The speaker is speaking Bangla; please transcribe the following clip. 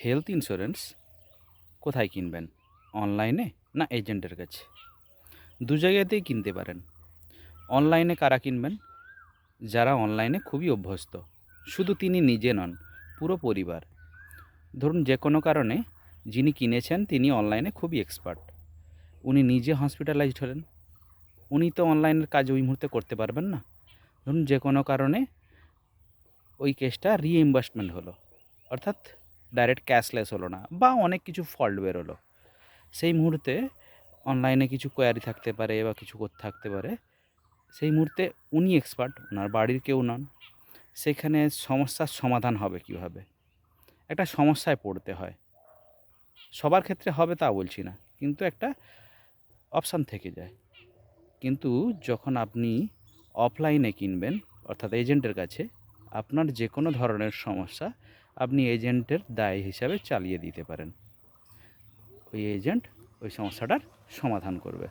হেলথ ইন্স্যুরেন্স কোথায় কিনবেন? অনলাইনে না এজেন্টের কাছে? দু জায়গাতেই কিনতে পারেন। অনলাইনে কারা কিনবেন? যারা অনলাইনে খুবই অভ্যস্ত। শুধু তিনি নিজে নন, পুরো পরিবার। ধরুন যে কোনো কারণে যিনি কিনেছেন তিনি অনলাইনে খুবই এক্সপার্ট। উনি নিজে হসপিটালাইজড হলেন। উনি তো অনলাইনের কাজ ওই মুহূর্তে করতে পারবেন না। ধরুন যে কোনো কারণে ওই কেসটা রিএমবার্সমেন্ট হলো, অর্থাৎ ডাইরেক্ট ক্যাশলেস হলো না, বা অনেক কিছু ফল্ট বেরোলো। সেই মুহূর্তে অনলাইনে কিছু কোয়ারি থাকতে পারে বা কিছু থাকতে পারে। সেই মুহূর্তে উনি এক্সপার্ট, ওনার বাড়ির কেউ নন। সেখানে সমস্যার সমাধান হবে কিভাবে? একটা সমস্যায় পড়তে হয়। সবার ক্ষেত্রে হবে তা বলছি না, কিন্তু একটা অপশান থেকে যায়। কিন্তু যখন আপনি অফলাইনে কিনবেন, অর্থাৎ এজেন্টের কাছে, আপনার যে কোনো ধরনের সমস্যা আপনি এজেন্টের দায় হিসাবে চালিয়ে দিতে পারেন। ওই এজেন্ট ওই সমস্যাটার সমাধান করবে।